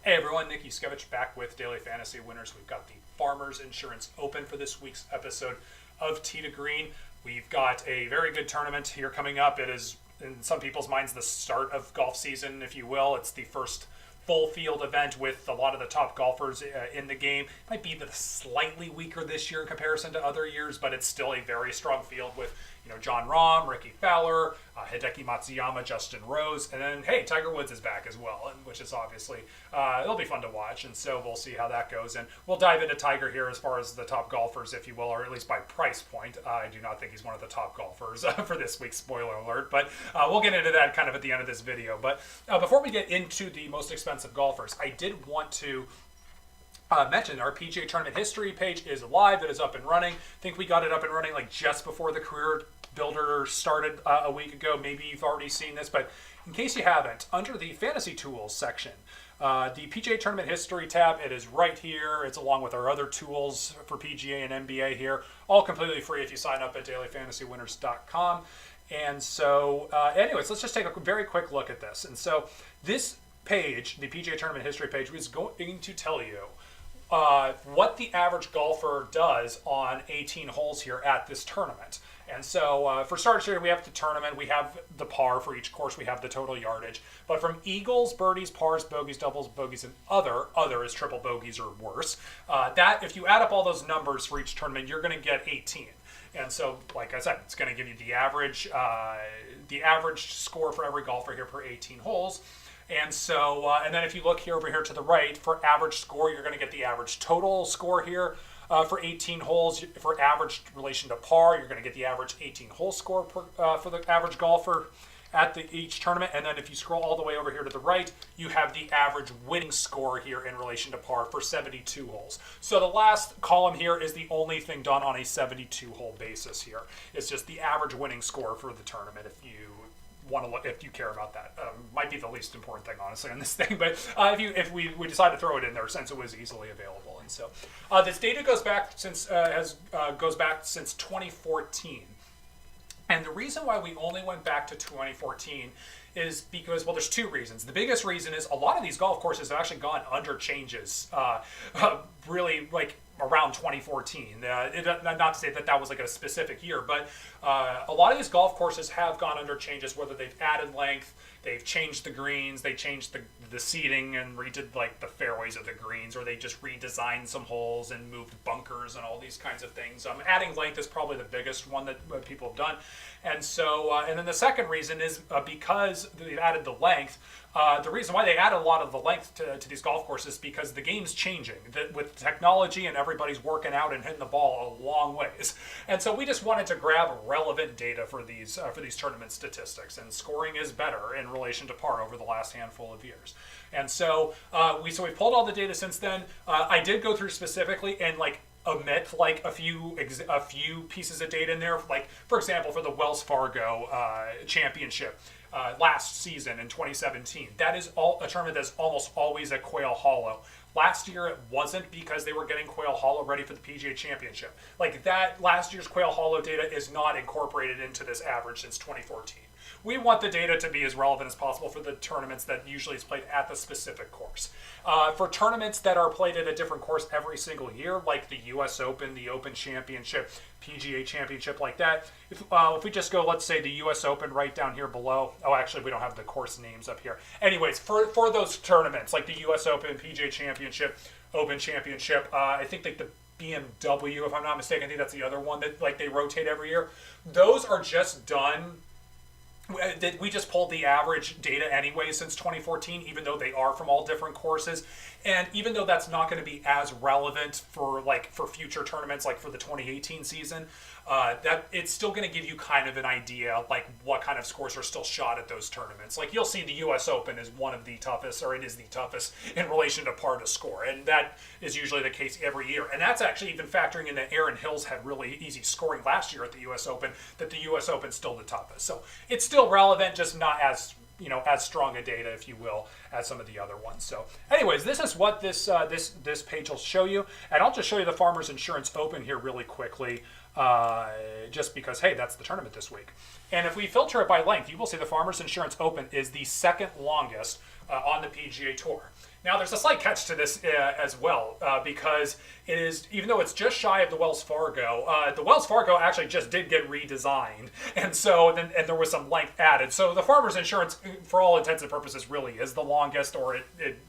Hey everyone, Nick Yuskevich back with Daily Fantasy Winners. We've got the Farmers Insurance Open for this week's episode of Tee to Green. We've got a very good tournament here coming up. It is, in some people's minds, the start of golf season, if you will. It's the first full field event with a lot of the top golfers in the game. It might be the slightly weaker this year in comparison to other years, but it's still a very strong field with, John Rahm, Ricky Fowler, Hideki Matsuyama, Justin Rose, and then, hey, Tiger Woods is back as well, which is obviously, it'll be fun to watch, and so we'll see how that goes. And we'll dive into Tiger here as far as the top golfers, if you will, or at least by price point. I do not think he's one of the top golfers for this week's spoiler alert, but we'll get into that kind of at the end of this video. But before we get into the most expensive golfers, I did want to mention our PGA Tournament History page is live. It is up and running. I think we got it up and running like just before the Career Builder started a week ago. Maybe you've already seen this, but in case you haven't, under the Fantasy Tools section, the PGA Tournament History tab, it is right here. It's along with our other tools for PGA and NBA here, all completely free if you sign up at DailyFantasyWinners.com. And so, anyways, let's just take a very quick look at this. And so this page, the PGA Tournament History page, is going to tell you what the average golfer does on 18 holes here at this tournament. And so for starters here, we have the tournament, we have the par for each course, we have the total yardage. But from eagles, birdies, pars, bogeys, doubles, bogeys, and other is triple bogeys or worse. That, if you add up all those numbers for each tournament, you're going to get 18. And so, like I said, it's going to give you the average score for every golfer here per 18 holes. And so, and then if you look here over here to the right, for average score, you're going to get the average total score here for 18 holes. For average relation to par, you're going to get the average 18-hole score for the average golfer at each tournament. And then if you scroll all the way over here to the right, you have the average winning score here in relation to par for 72 holes. So the last column here is the only thing done on a 72-hole basis here. It's just the average winning score for the tournament if you want to look, if you care about that. Might be the least important thing, honestly, on this thing, but if we decide to throw it in there since it was easily available. And so this data goes back since 2014. And the reason why we only went back to 2014 is because, well, there's two reasons. The biggest reason is a lot of these golf courses have actually gone under changes, really like around 2014. Not to say that that was like a specific year, but a lot of these golf courses have gone under changes, whether they've added length, they've changed the greens, they changed the seating and redid like the fairways of the greens, or they just redesigned some holes and moved bunkers and all these kinds of things. Adding length is probably the biggest one that people have done. And so, and then the second reason is because they've added the length. The reason why they added a lot of the length to these golf courses is because the game's changing. With technology and everybody's working out and hitting the ball a long ways. And so we just wanted to grab relevant data for these tournament statistics. And scoring is better in relation to par over the last handful of years. And so we pulled all the data since then. I did go through specifically and omit like a few pieces of data in there. Like, for example, for the Wells Fargo Championship last season in 2017, that is a tournament that's almost always at Quail Hollow. Last year it wasn't because they were getting Quail Hollow ready for the PGA Championship. Like that, last year's Quail Hollow data is not incorporated into this average since 2014. We want the data to be as relevant as possible for the tournaments that usually is played at the specific course. For tournaments that are played at a different course every single year, like the US Open, the Open Championship, PGA Championship, like that, if we just go, let's say the US Open right down here below. Oh, actually, we don't have the course names up here. Anyways, for those tournaments, like the US Open, PGA Championship, Open Championship, I think like the BMW, if I'm not mistaken, I think that's the other one that like they rotate every year. Those are just done. We just pulled the average data anyway since 2014, even though they are from all different courses. And even though that's not going to be as relevant for future tournaments, like for the 2018 season, that it's still going to give you kind of an idea like what kind of scores are still shot at those tournaments. Like you'll see the US Open is one of the toughest, or it is the toughest in relation to par to score. And that is usually the case every year. And that's actually even factoring in that Aaron Hills had really easy scoring last year at the US Open, that the US Open is still the toughest. So it's still relevant, just not as strong a data, if you will, as some of the other ones. So anyways, this is what this page will show you. And I'll just show you the Farmers Insurance Open here really quickly. just because, hey, that's the tournament this week. And if we filter it by length, you will see the Farmers Insurance Open is the second longest on the PGA Tour. Now, there's a slight catch to this as well, because it is, even though it's just shy of the Wells Fargo actually just did get redesigned, and so and there was some length added. So the Farmers Insurance, for all intents and purposes, really is the longest, or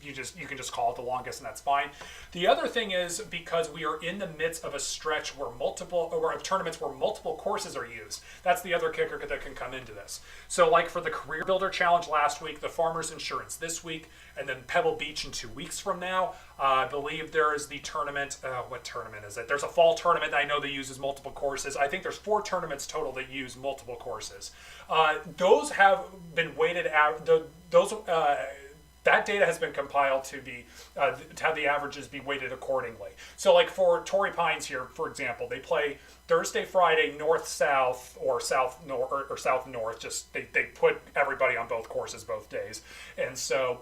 you can just call it the longest, and that's fine. The other thing is, because we are in the midst of a stretch where tournaments where multiple courses are used. That's the other kicker that can come into this. So, like for the Career Builder Challenge last week, the Farmers Insurance this week, and then Pebble Beach in 2 weeks from now. I believe there is the tournament. What tournament is it? There's a fall tournament that I know that uses multiple courses. I think there's 4 tournaments total that use multiple courses. Those have been weighted out. That data has been compiled to have the averages be weighted accordingly. So, like for Torrey Pines here, for example, they play Thursday, Friday, north-south, or south-north, or south-north. Just they put everybody on both courses both days, and so.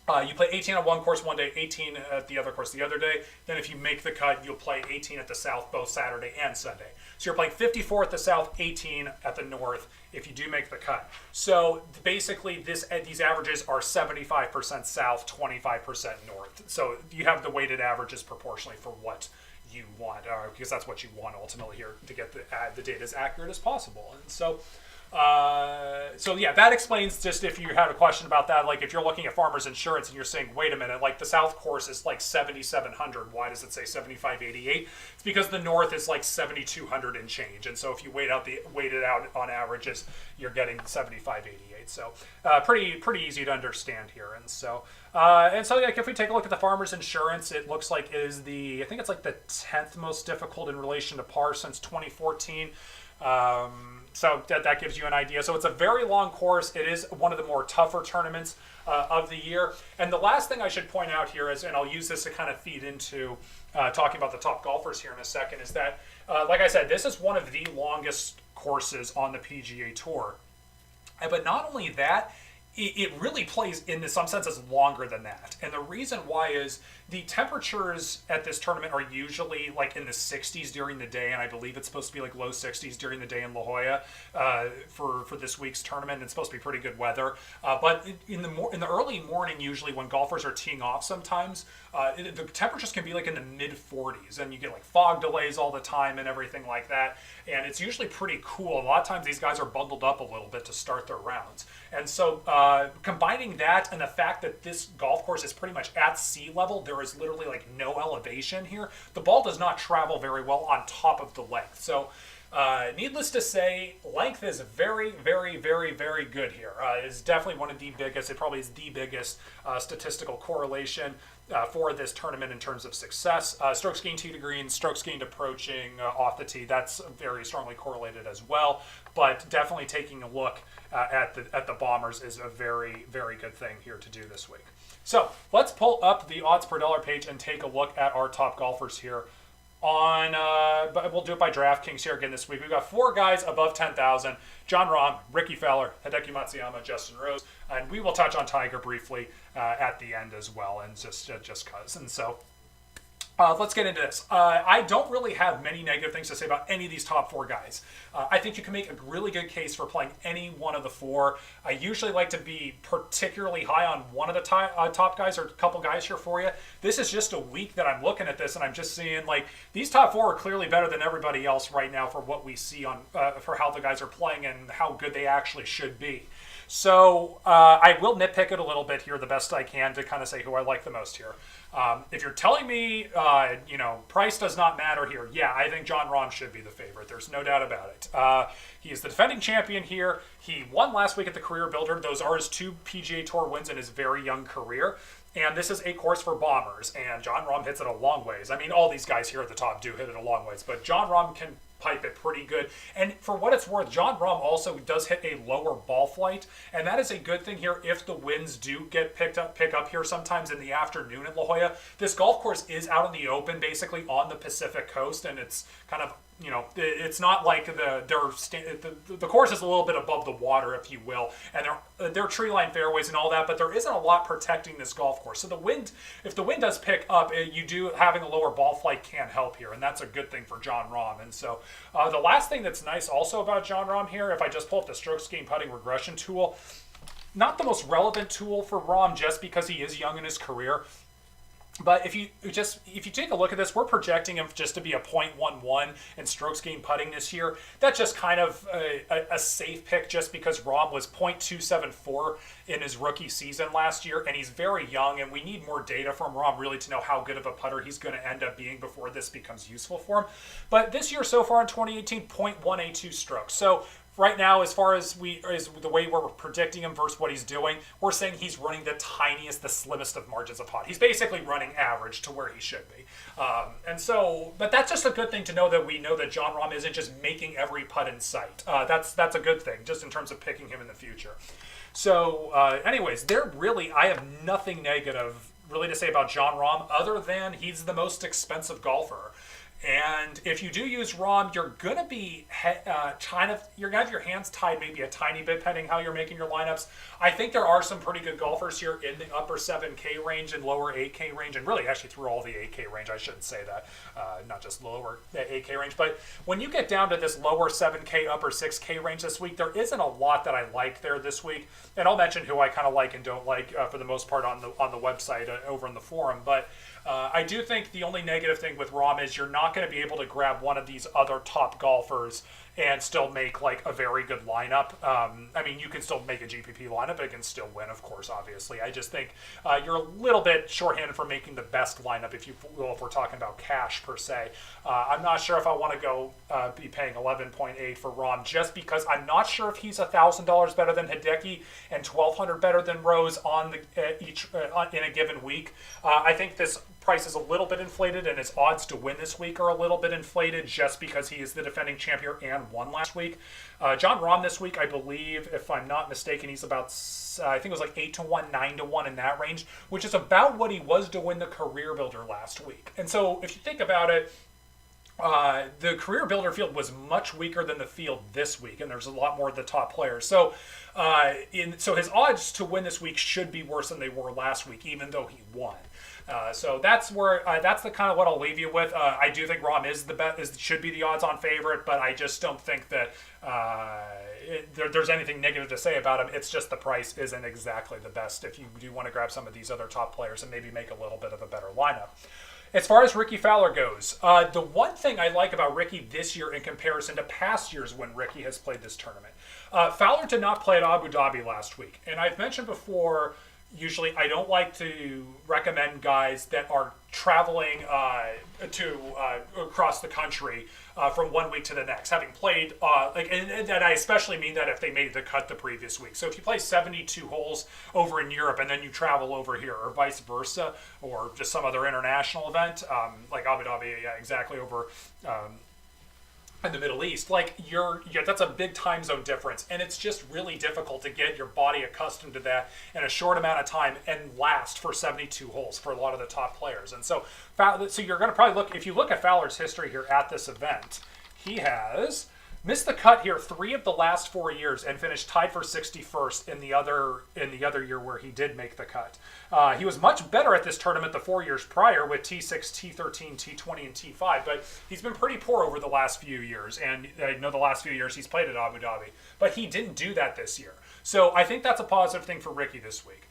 You play 18 on one course one day, 18 at the other course the other day. Then if you make the cut, you'll play 18 at the south both Saturday and Sunday. So you're playing 54 at the south, 18 at the north if you do make the cut. So basically these averages are 75% south, 25% north. So you have the weighted averages proportionally for what you want, because that's what you want ultimately here, to get the data as accurate as possible. And so yeah, that explains, just if you had a question about that, like if you're looking at Farmers Insurance and you're saying, wait a minute, like the South course is like 7,700, why does it say 7,588? It's because the North is like 7,200 and change, and so if you weight it out on averages, you're getting 7,588. So pretty easy to understand here, and so like if we take a look at the Farmers Insurance, it looks like it is I think it's like the 10th most difficult in relation to par since 2014. So that gives you an idea. So it's a very long course. It is one of the more tougher tournaments of the year. And the last thing I should point out here is, and I'll use this to kind of feed into talking about the top golfers here in a second, is that, like I said, this is one of the longest courses on the PGA Tour. But not only that, it really plays in some senses longer than that. And the reason why is the temperatures at this tournament are usually like in the 60s during the day, and I believe it's supposed to be like low 60s during the day in La Jolla for this week's tournament. It's supposed to be pretty good weather. But in the early morning, usually when golfers are teeing off sometimes, the temperatures can be like in the mid-40s, and you get like fog delays all the time and everything like that. And it's usually pretty cool. A lot of times these guys are bundled up a little bit to start their rounds. And so combining that and the fact that this golf course is pretty much at sea level, there is literally like no elevation here. The ball does not travel very well on top of the length. So needless to say, length is very, very, very, very good here. It is definitely one of the biggest, it probably is the biggest statistical correlation for this tournament in terms of success. Strokes gained tee to green, strokes gained approaching off the tee, that's very strongly correlated as well. But definitely taking a look at the Bombers is a very, very good thing here to do this week. So let's pull up the odds per dollar page and take a look at our top golfers here. But we'll do it by DraftKings here again this week. We've got 4 guys above 10,000: Jon Rahm, Ricky Fowler, Hideki Matsuyama, Justin Rose, and we will touch on Tiger briefly at the end as well, and just cause. And so let's get into this. I don't really have many negative things to say about any of these top 4 guys. I think you can make a really good case for playing any one of the 4. I usually like to be particularly high on one of the top guys, or a couple guys here for you. This is just a week that I'm looking at this and I'm just seeing like these top 4 are clearly better than everybody else right now for what we see on for how the guys are playing and how good they actually should be. So I will nitpick it a little bit here the best I can to kind of say who I like the most here. If you're telling me, price does not matter here, yeah, I think Jon Rahm should be the favorite. There's no doubt about it. He is the defending champion here. He won last week at the Career Builder. Those are his 2 PGA Tour wins in his very young career. And this is a course for bombers, and Jon Rahm hits it a long ways. I mean, all these guys here at the top do hit it a long ways, but Jon Rahm can pipe it pretty good. And for what it's worth, Jon Rahm also does hit a lower ball flight, and that is a good thing here if the winds do pick up here sometimes in the afternoon at La Jolla. This golf course is out in the open, basically on the Pacific coast, and it's kind of it's not like the course is a little bit above the water, if you will, and they're tree line fairways and all that, but there isn't a lot protecting this golf course. So if the wind does pick up, having a lower ball flight can help here, and that's a good thing for Jon Rahm. And so the last thing that's nice also about Jon Rahm here, if I just pull up the strokes gained putting regression tool, not the most relevant tool for Rahm just because he is young in his career. But if you take a look at this, we're projecting him just to be a .11 in strokes gained putting this year. That's just kind of a safe pick just because Rahm was .274 in his rookie season last year, and he's very young, and we need more data from Rahm really to know how good of a putter he's going to end up being before this becomes useful for him. But this year so far in 2018, .182 strokes. So right now, as far as the way we're predicting him versus what he's doing, we're saying he's running the tiniest, the slimmest of margins of putt. He's basically running average to where he should be. But that's just a good thing to know, that we know that Jon Rahm isn't just making every putt in sight. That's a good thing, just in terms of picking him in the future. So anyways, I have nothing negative really to say about Jon Rahm other than he's the most expensive golfer. And if you do use Rahm, you're going to be you're going to have your hands tied maybe a tiny bit depending how you're making your lineups. I think there are some pretty good golfers here in the upper 7K range and lower 8K range, and really actually through all the 8K range. I shouldn't say that, not just lower 8K range. But when you get down to this lower 7K, upper 6K range this week, there isn't a lot that I like there this week. And I'll mention who I kind of like and don't like for the most part on the website over in the forum. But I do think the only negative thing with Rahm is you're not going to be able to grab one of these other top golfers and still make like a very good lineup. I mean, you can still make a GPP lineup, but it can still win, of course, obviously. I just think you're a little bit shorthanded for making the best lineup, if we're talking about cash per se. I'm not sure if I want to go be paying 11.8 for Rahm, just because I'm not sure if he's $1,000 better than Hideki and $1,200 better than Rose in a given week. I think this price is a little bit inflated, and his odds to win this week are a little bit inflated just because he is the defending champion and won last week. Jon Rahm this week, I believe, if I'm not mistaken, he's about, I think it was like 8-1, 9-1 in that range, which is about what he was to win the Career Builder last week. And so if you think about it, the Career Builder field was much weaker than the field this week, and there's a lot more of the top players. So his odds to win this week should be worse than they were last week, even though he won. So that's the kind of what I'll leave you with. I do think Rahm is the best, should be the odds-on favorite, but I just don't think that there's anything negative to say about him. It's just the price isn't exactly the best if you do want to grab some of these other top players and maybe make a little bit of a better lineup. As far as Ricky Fowler goes, the one thing I like about Ricky this year in comparison to past years when Ricky has played this tournament, Fowler did not play at Abu Dhabi last week. And I've mentioned before, usually I don't like to recommend guys that are traveling across the country from one week to the next, having played, and I especially mean that if they made the cut the previous week. So if you play 72 holes over in Europe and then you travel over here, or vice versa, or just some other international event, like Abu Dhabi, exactly, over in the Middle East, that's a big time zone difference, and it's just really difficult to get your body accustomed to that in a short amount of time and last for 72 holes for a lot of the top players. And so you're going to probably if you look at Fowler's history here at this event, he has missed the cut here 3 of the last 4 years and finished tied for 61st in the other year where he did make the cut. He was much better at this tournament the 4 years prior with T6, T13, T20, and T5, but he's been pretty poor over the last few years, and I know the last few years he's played at Abu Dhabi, but he didn't do that this year. So I think that's a positive thing for Ricky this week.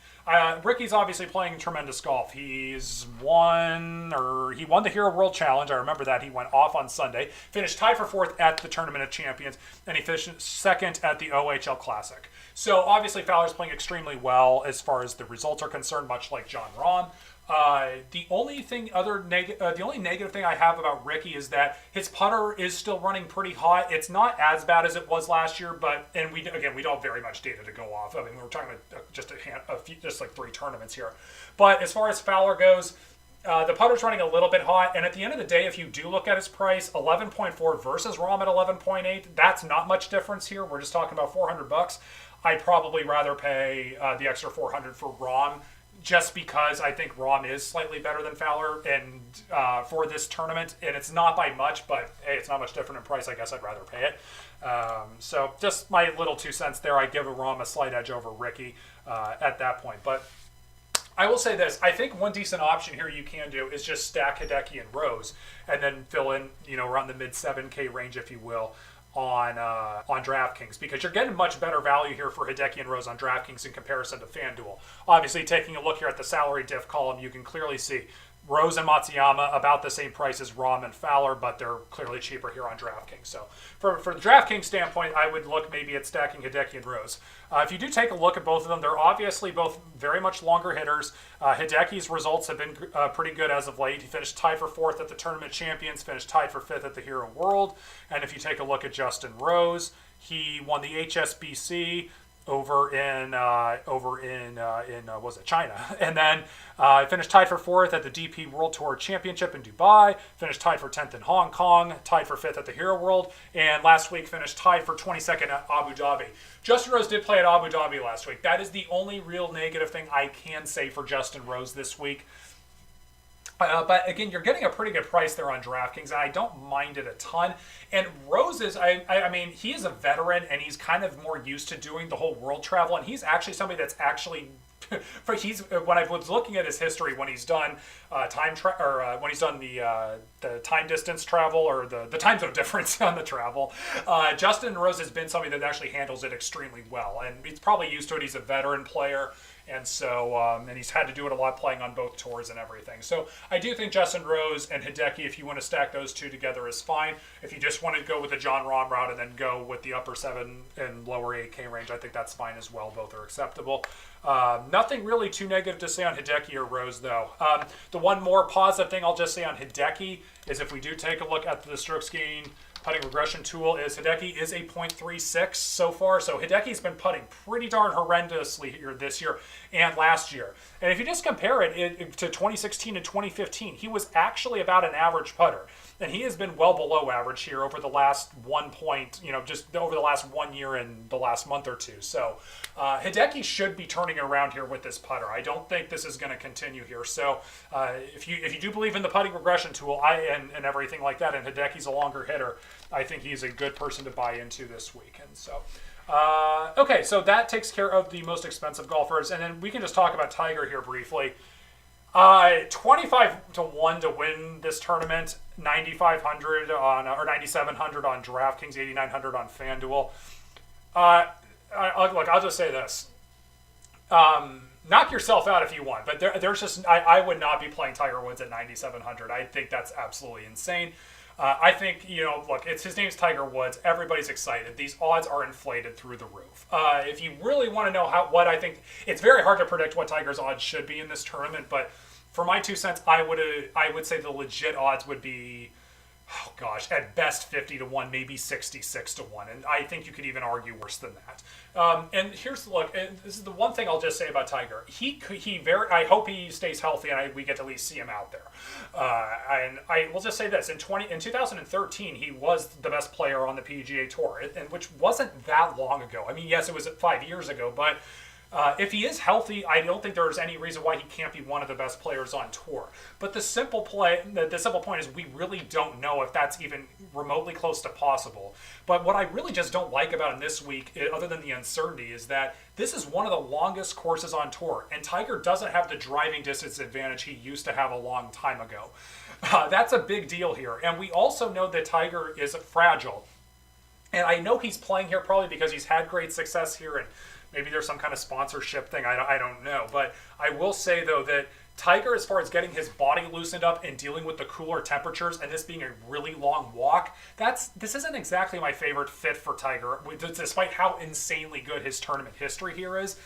Ricky's obviously playing tremendous golf. He won the Hero World Challenge. I remember that. He went off on Sunday, finished tied for 4th at the Tournament of Champions, and he finished 2nd at the OHL Classic. So obviously Fowler's playing extremely well as far as the results are concerned, much like Jon Rahm. The only negative thing I have about Ricky is that his putter is still running pretty hot. It's not as bad as it was last year, and we don't have very much data to go off. I mean, we're talking about just like 3 tournaments here. But as far as Fowler goes, the putter's running a little bit hot, and at the end of the day, if you do look at his price, 11.4 versus Rahm at 11.8, that's not much difference here. We're just talking about $400. I'd probably rather pay the extra $400 for Rahm, just because I think Rahm is slightly better than Fowler and for this tournament, and it's not by much, but hey, it's not much different in price. I guess I'd rather pay it. So just my little 2 cents there. I give Rahm a slight edge over Ricky at that point. But I will say this. I think one decent option here you can do is just stack Hideki and Rose and then fill in, around the mid 7K range, if you will, on DraftKings, because you're getting much better value here for Hideki and Rose on DraftKings in comparison to FanDuel. Obviously, taking a look here at the salary diff column, you can clearly see Rose and Matsuyama about the same price as Rahm and Fowler, but they're clearly cheaper here on DraftKings. So for the DraftKings standpoint, I would look maybe at stacking Hideki and Rose. If you do take a look at both of them, they're obviously both very much longer hitters. Hideki's results have been pretty good as of late. He finished tied for 4th at the Tournament Champions, finished tied for 5th at the Hero World. And if you take a look at Justin Rose, he won the HSBC over in was it China, and then finished tied for 4th at the DP World Tour Championship in Dubai, finished tied for 10th in Hong Kong, tied for 5th at the Hero World, and last week finished tied for 22nd at Abu Dhabi. Justin Rose did play at Abu Dhabi last week. That is the only real negative thing I can say for Justin Rose this week. But again, you're getting a pretty good price there on DraftKings, and I don't mind it a ton. And Rose is, I mean, he is a veteran, and he's kind of more used to doing the whole world travel, and he's actually somebody that's actually, when I was looking at his history, when he's done when he's done the time distance travel or the time zone difference on the travel, Justin Rose has been somebody that actually handles it extremely well, and he's probably used to it. He's a veteran player. And so, and he's had to do it a lot playing on both tours and everything. So I do think Justin Rose and Hideki, if you want to stack those two together, is fine. If you just want to go with the Jon Rahm route and then go with the upper 7 and lower 8K range, I think that's fine as well. Both are acceptable. Nothing really too negative to say on Hideki or Rose, though. The one more positive thing I'll just say on Hideki is if we do take a look at the strokes gained putting regression tool, is Hideki is a .36 so far. So Hideki's been putting pretty darn horrendously here this year and last year. And if you just compare it to 2016 and 2015, he was actually about an average putter. And he has been well below average here over the last just over the last 1 year and the last month or two. So Hideki should be turning around here with this putter. I don't think this is going to continue here. So if you do believe in the putting regression tool and everything like that, and Hideki's a longer hitter, I think he's a good person to buy into this weekend. So okay, so that takes care of the most expensive golfers, and then we can just talk about Tiger here briefly. 25 to 1 to win this tournament, 9,500 on or 9,700 on DraftKings, 8,900 on FanDuel. Look, I'll just say this: knock yourself out if you want, but there's just I would not be playing Tiger Woods at 9,700. I think that's absolutely insane. I think, look, his name's Tiger Woods. Everybody's excited. These odds are inflated through the roof. If you really want to know what I think, it's very hard to predict what Tiger's odds should be in this tournament, but for my 2 cents, I would say the legit odds would be, oh gosh, at best 50 to 1, maybe 66 to 1, and I think you could even argue worse than that. And here's and this is the one thing I'll just say about Tiger. I hope he stays healthy and we get to at least see him out there. And I will just say this: in 2013, he was the best player on the PGA Tour, and which wasn't that long ago. I mean, yes, it was 5 years ago, but if he is healthy, I don't think there's any reason why he can't be one of the best players on tour. But the simple point is we really don't know if that's even remotely close to possible. But what I really just don't like about him this week, other than the uncertainty, is that this is one of the longest courses on tour, and Tiger doesn't have the driving distance advantage he used to have a long time ago. That's a big deal here. And we also know that Tiger is fragile. And I know he's playing here probably because he's had great success here, and maybe there's some kind of sponsorship thing. I don't know. But I will say, though, that Tiger, as far as getting his body loosened up and dealing with the cooler temperatures and this being a really long walk, this isn't exactly my favorite fit for Tiger, despite how insanely good his tournament history here is.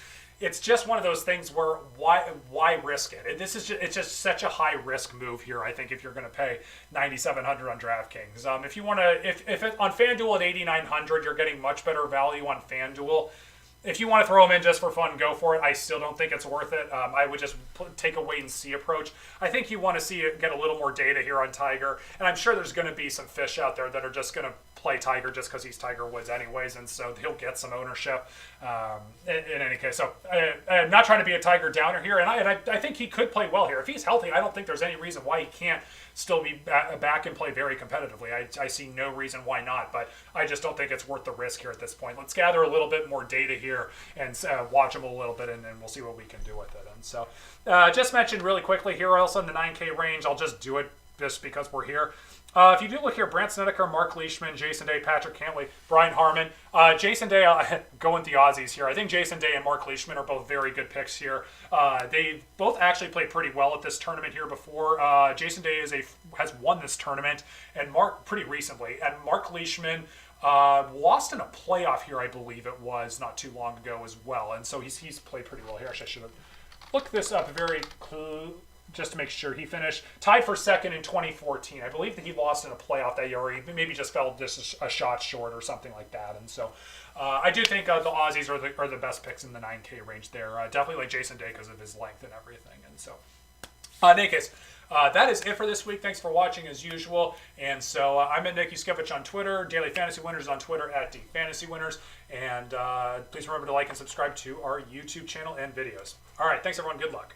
It's just one of those things where why risk it? It's just such a high risk move here. I think if you're going to pay 9,700 on DraftKings, if you want to, if on FanDuel at 8,900, you're getting much better value on FanDuel. if you want to throw him in just for fun, go for it. I still don't think it's worth it. I would just take a wait and see approach. I think you want to get a little more data here on Tiger, and I'm sure there's going to be some fish out there that are just going to play Tiger just because he's Tiger Woods anyways, and so he'll get some ownership in any case. So I'm not trying to be a Tiger downer here, and I think he could play well here. If he's healthy, I don't think there's any reason why he can't still be back and play very competitively. I see no reason why not, but I just don't think it's worth the risk here at this point. Let's gather a little bit more data here and watch him a little bit, and then we'll see what we can do with it. And so just mentioned really quickly here also in the 9K range, I'll just do it just because we're here. If you do look here, Brandt Snedeker, Mark Leishman, Jason Day, Patrick Cantley, Brian Harmon. Jason Day, go with the Aussies here. I think Jason Day and Mark Leishman are both very good picks here. They both actually played pretty well at this tournament here before. Jason Day has won this tournament, and Mark pretty recently. And Mark Leishman lost in a playoff here, I believe it was, not too long ago as well. And so he's played pretty well here. Actually, I should have looked this up just to make sure. He finished tied for second in 2014. I believe that he lost in a playoff that year, or he maybe just fell just a shot short or something like that. And so I do think the Aussies are the best picks in the 9K range there. Definitely like Jason Day because of his length and everything. And so in any case, that is it for this week. Thanks for watching as usual. And so I'm at Nick Yuskevich on Twitter. Daily Fantasy Winners on Twitter at DFantasyWinners. And please remember to like and subscribe to our YouTube channel and videos. All right, thanks everyone. Good luck.